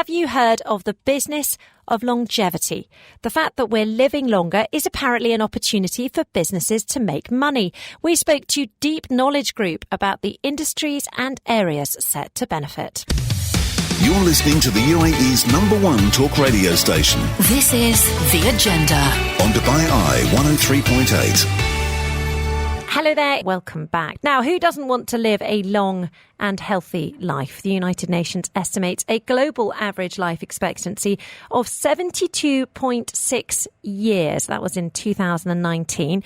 Have you heard of the business of longevity? The fact that we're living longer is apparently an opportunity for businesses to make money. We spoke to Deep Knowledge Group about the industries and areas set to benefit. You're listening to the UAE's #1 talk radio station. This is The Agenda On Dubai Eye 103.8. Hello there. Welcome back. Now, who doesn't want to live a long and healthy life? The United Nations estimates a global average life expectancy of 72.6 years. That was in 2019.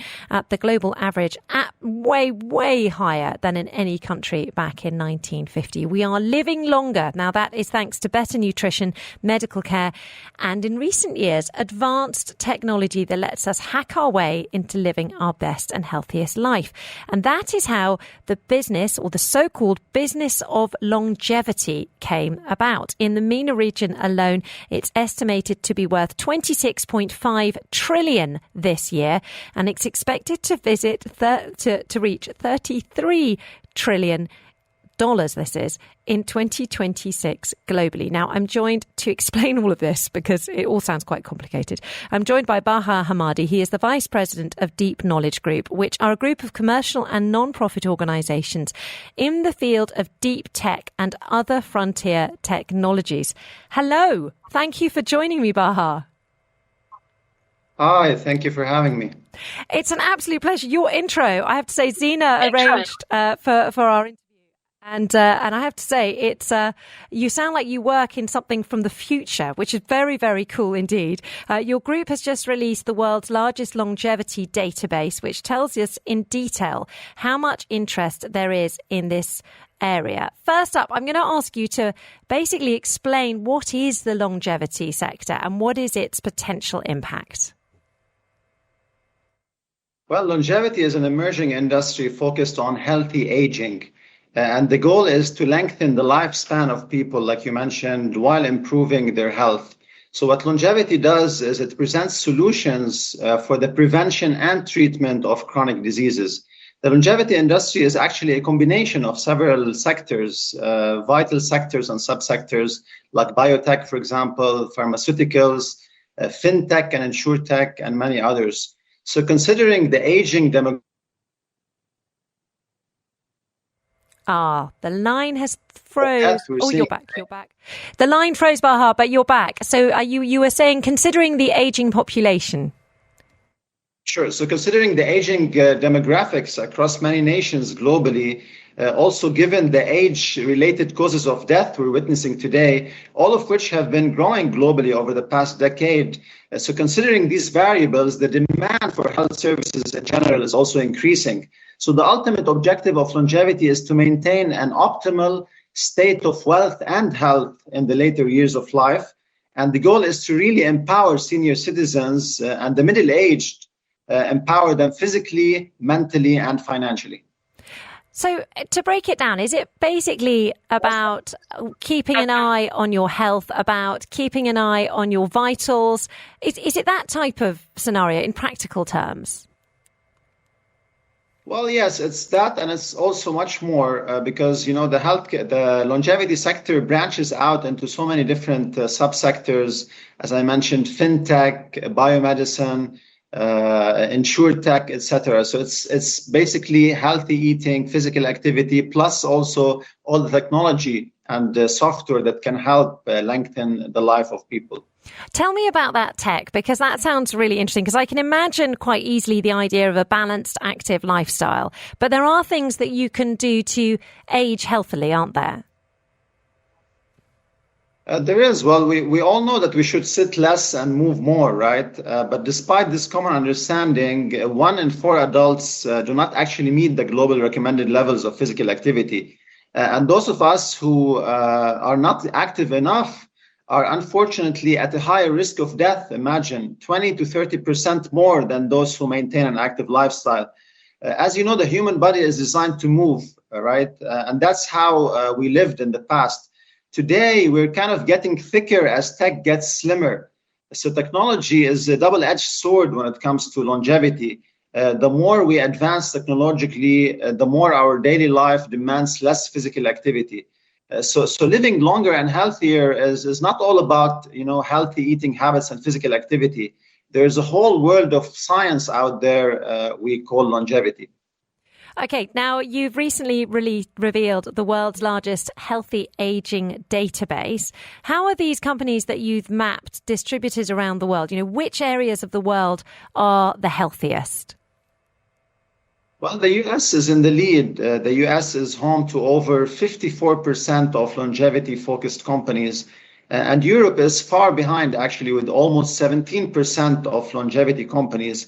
The global average at way higher than in any country back in 1950. We are living longer. Now, that is thanks to better nutrition, medical care, and in recent years, advanced technology that lets us hack our way into living our best and healthiest life. And that is how the business, or the so-called business of longevity, came about. In the MENA region alone, it's estimated to be worth 26.5 trillion this year, and it's expected to reach $33 trillion. This is in 2026 globally. Now, I'm joined to explain all of this because it all sounds quite complicated. I'm joined by Baha Hamadi. He is the Vice President of Deep Knowledge Group, which are a group of commercial and non-profit organizations in the field of deep tech and other frontier technologies. Hello. Thank you for joining me, Baha. Hi, thank you for having me. It's an absolute pleasure. Your intro, I have to say, Zena arranged for our interview. And I have to say, it's you sound like you work in something from the future, which is very, very cool indeed. Your group has just released the world's largest longevity database, which tells us in detail how much interest there is in this area. First up, I'm going to ask you to basically explain what is the longevity sector and what is its potential impact. Well, longevity is an emerging industry focused on healthy aging. And the goal is to lengthen the lifespan of people, like you mentioned, while improving their health. So what longevity does is it presents solutions for the prevention and treatment of chronic diseases. The longevity industry is actually a combination of several sectors, vital sectors and subsectors, like biotech, for example, pharmaceuticals, fintech and insurtech, and many others. So considering the aging demographic, the line has froze. Oh, you're back. The line froze, Baha, but you're back. So you were saying, considering the aging population? Sure. So considering the aging demographics across many nations globally, also given the age-related causes of death we're witnessing today, all of which have been growing globally over the past decade. So considering these variables, the demand for health services in general is also increasing. So the ultimate objective of longevity is to maintain an optimal state of wealth and health in the later years of life. And the goal is to really empower senior citizens and the middle-aged, empower them physically, mentally, and financially. So to break it down, is it basically about keeping an eye on your health, about keeping an eye on your vitals? Is it that type of scenario in practical terms? Well, yes, it's that, and it's also much more because, the longevity sector branches out into so many different subsectors, as I mentioned, fintech, biomedicine, insurtech, etc. So it's basically healthy eating, physical activity, plus also all the technology and the software that can help lengthen the life of people. Tell me about that tech, because that sounds really interesting, because I can imagine quite easily the idea of a balanced, active lifestyle. But there are things that you can do to age healthily, aren't there? There is. Well, we all know that we should sit less and move more, right? But despite this common understanding, 1 in 4 adults do not actually meet the global recommended levels of physical activity. And those of us who are not active enough are unfortunately at a higher risk of death. Imagine 20 to 30% more than those who maintain an active lifestyle. As you know, the human body is designed to move, right? And that's how we lived in the past. Today, we're kind of getting thicker as tech gets slimmer. So technology is a double-edged sword when it comes to longevity. The more we advance technologically, the more our daily life demands less physical activity. So living longer and healthier is not all about, healthy eating habits and physical activity. There's a whole world of science out there we call longevity. Okay, now you've recently revealed the world's largest healthy aging database. How are these companies that you've mapped distributed around the world? Which areas of the world are the healthiest? Well, the US is in the lead. The US is home to over 54% of longevity-focused companies. And Europe is far behind, actually, with almost 17% of longevity companies.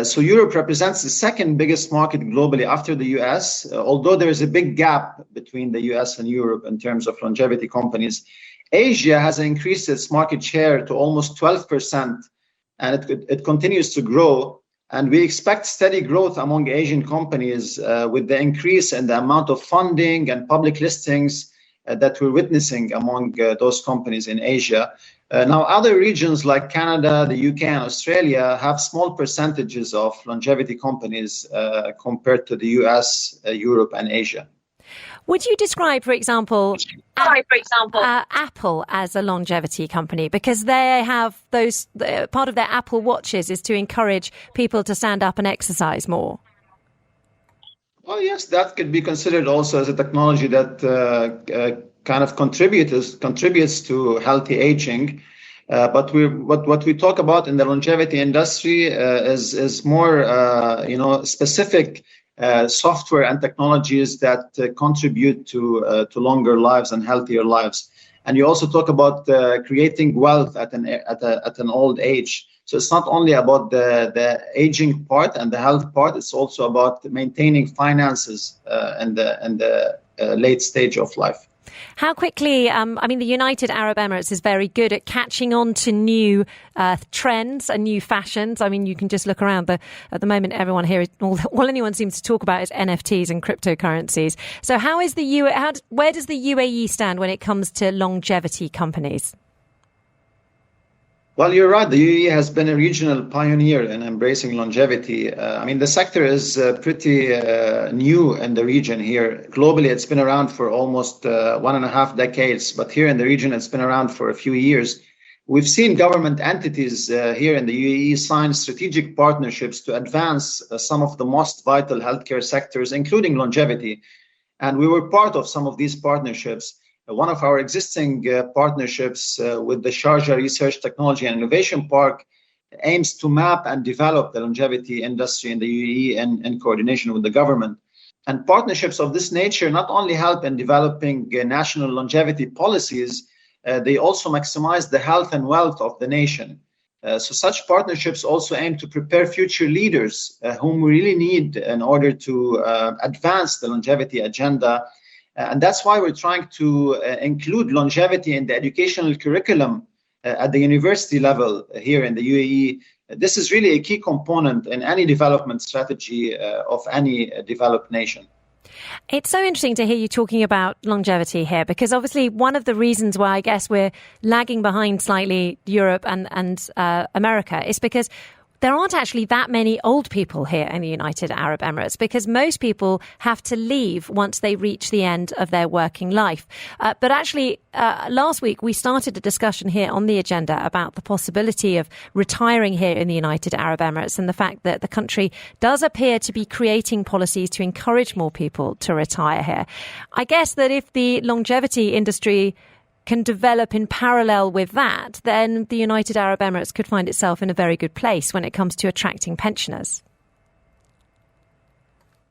So Europe represents the second biggest market globally after the US, although there is a big gap between the US and Europe in terms of longevity companies. Asia has increased its market share to almost 12%, and it continues to grow. And we expect steady growth among Asian companies with the increase in the amount of funding and public listings that we're witnessing among those companies in Asia. Now, other regions like Canada, the UK, and Australia have small percentages of longevity companies compared to the US, Europe, and Asia. Would you describe, for example, Apple as a longevity company? Because they have part of their Apple Watches is to encourage people to stand up and exercise more. Well, yes, that could be considered also as a technology that kind of contributes to healthy aging. But what we talk about in the longevity industry is more specific software and technologies that contribute to longer lives and healthier lives. And you also talk about creating wealth at an old age. So it's not only about the aging part and the health part, it's also about maintaining finances in the late stage of life. How quickly, the United Arab Emirates is very good at catching on to new trends and new fashions. I mean, you can just look around. At the moment, everyone here, all anyone seems to talk about is NFTs and cryptocurrencies. So where does the UAE stand when it comes to longevity companies? Well, you're right. The UAE has been a regional pioneer in embracing longevity. The sector is pretty new in the region here. Globally, it's been around for almost 1.5 decades, but here in the region, it's been around for a few years. We've seen government entities here in the UAE sign strategic partnerships to advance some of the most vital healthcare sectors, including longevity. And we were part of some of these partnerships. One of our existing partnerships with the Sharjah Research, Technology and Innovation Park aims to map and develop the longevity industry in the UAE in coordination with the government. And partnerships of this nature not only help in developing national longevity policies, they also maximize the health and wealth of the nation. So such partnerships also aim to prepare future leaders whom we really need in order to advance the longevity agenda. And that's why we're trying to include longevity in the educational curriculum at the university level here in the UAE. This is really a key component in any development strategy of any developed nation. It's so interesting to hear you talking about longevity here, because obviously one of the reasons why I guess we're lagging behind slightly Europe and America is because there aren't actually that many old people here in the United Arab Emirates, because most people have to leave once they reach the end of their working life. But actually, last week, we started a discussion here on the agenda about the possibility of retiring here in the United Arab Emirates and the fact that the country does appear to be creating policies to encourage more people to retire here. I guess that if the longevity industry can develop in parallel with that, then the United Arab Emirates could find itself in a very good place when it comes to attracting pensioners.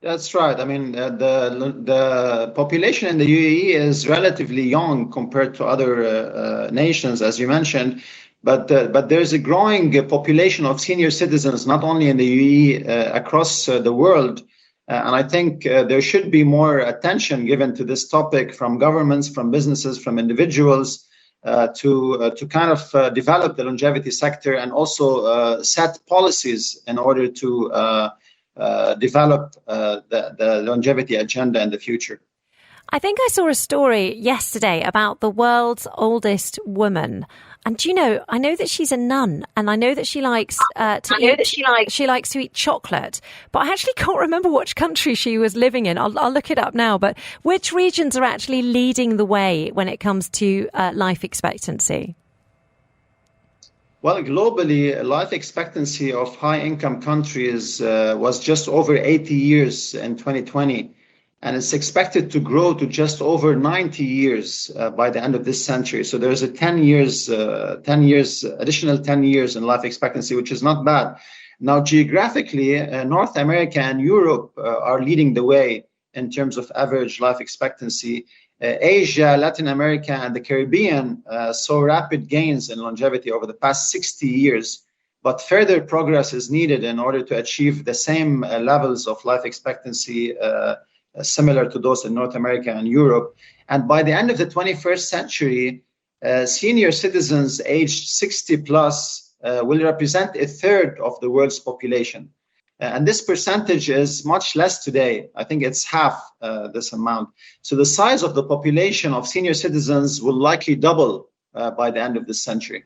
That's right. The population in the UAE is relatively young compared to other nations, as you mentioned. But there's a growing population of senior citizens, not only in the UAE, across the world. And I think there should be more attention given to this topic from governments, from businesses, from individuals to kind of develop the longevity sector and also set policies in order to develop the longevity agenda in the future. I think I saw a story yesterday about the world's oldest woman. And do you know, I know that she's a nun, and I know that she likes she likes to eat chocolate, but I actually can't remember which country she was living in. I'll look it up now. But which regions are actually leading the way when it comes to life expectancy? Well, globally, life expectancy of high-income countries was just over 80 years in 2020. And it's expected to grow to just over 90 years by the end of this century. So there's a 10 years, additional 10 years in life expectancy, which is not bad. Now, geographically, North America and Europe are leading the way in terms of average life expectancy. Asia, Latin America, and the Caribbean saw rapid gains in longevity over the past 60 years. But further progress is needed in order to achieve the same levels of life expectancy similar to those in North America and Europe. And by the end of the 21st century, senior citizens aged 60 plus will represent a third of the world's population. And this percentage is much less today. I think it's half this amount. So the size of the population of senior citizens will likely double by the end of this century.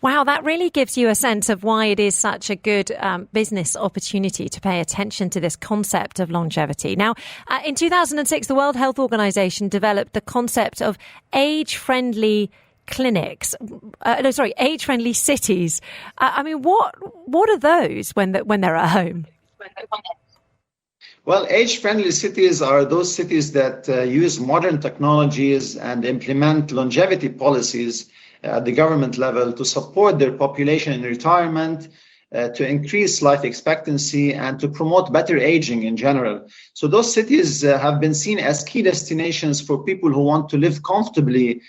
Wow, that really gives you a sense of why it is such a good business opportunity to pay attention to this concept of longevity. Now, in 2006, the World Health Organization developed the concept of age-friendly clinics. Age-friendly cities. I mean, what are those when they're at home? Well, age-friendly cities are those cities that use modern technologies and implement longevity policies at the government level to support their population in retirement, to increase life expectancy, and to promote better aging in general. So those cities have been seen as key destinations for people who want to live comfortably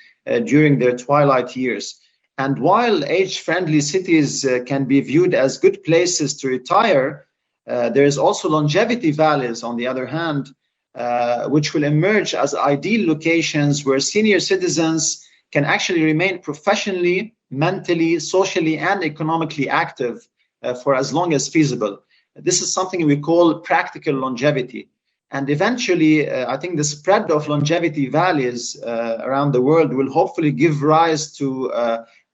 during their twilight years. And while age-friendly cities can be viewed as good places to retire, there is also longevity valleys, on the other hand, which will emerge as ideal locations where senior citizens can actually remain professionally, mentally, socially, and economically active for as long as feasible. This is something we call practical longevity. And eventually, I think the spread of longevity valleys around the world will hopefully give rise to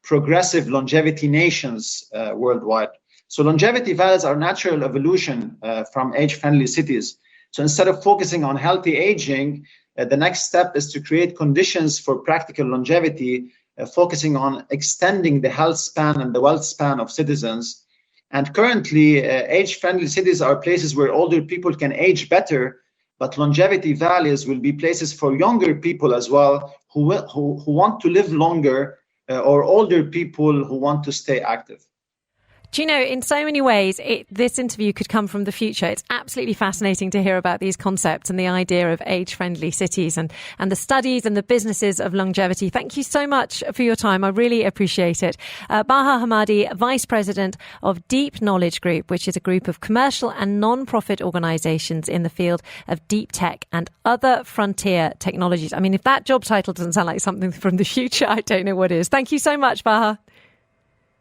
progressive longevity nations worldwide. So longevity valleys are natural evolution from age-friendly cities. So instead of focusing on healthy aging, the next step is to create conditions for practical longevity, focusing on extending the health span and the wealth span of citizens. And currently, age-friendly cities are places where older people can age better, but longevity valleys will be places for younger people as well, who want to live longer, or older people who want to stay active. Do you know, in so many ways, this interview could come from the future. It's absolutely fascinating to hear about these concepts and the idea of age-friendly cities and the studies and the businesses of longevity. Thank you so much for your time. I really appreciate it. Baha Hamadi, Vice President of Deep Knowledge Group, which is a group of commercial and non-profit organisations in the field of deep tech and other frontier technologies. I mean, if that job title doesn't sound like something from the future, I don't know what is. Thank you so much, Baha.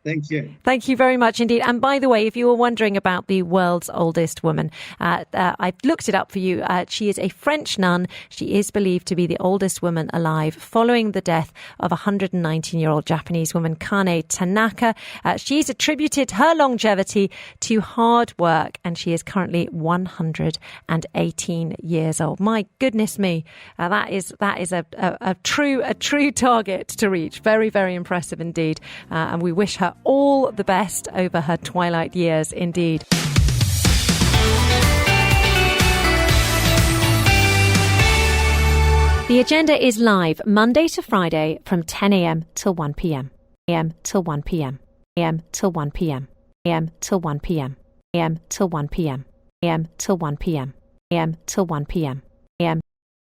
Thank you. Thank you very much indeed. And by the way, if you were wondering about the world's oldest woman, I've looked it up for you. She is a French nun. She is believed to be the oldest woman alive following the death of 119-year-old Japanese woman Kane Tanaka. She's attributed her longevity to hard work, and she is currently 118 years old. My goodness me. That is a true target to reach. Very, very impressive indeed. And we wish her all the best over her twilight years indeed. The agenda is live Monday to Friday from 10 a.m. till 1 p.m. a.m. till 1 p.m. a.m. till 1 p.m. a.m. till 1 p.m. a.m. till 1 p.m. a.m. till 1 p.m. a.m. till 1 p.m.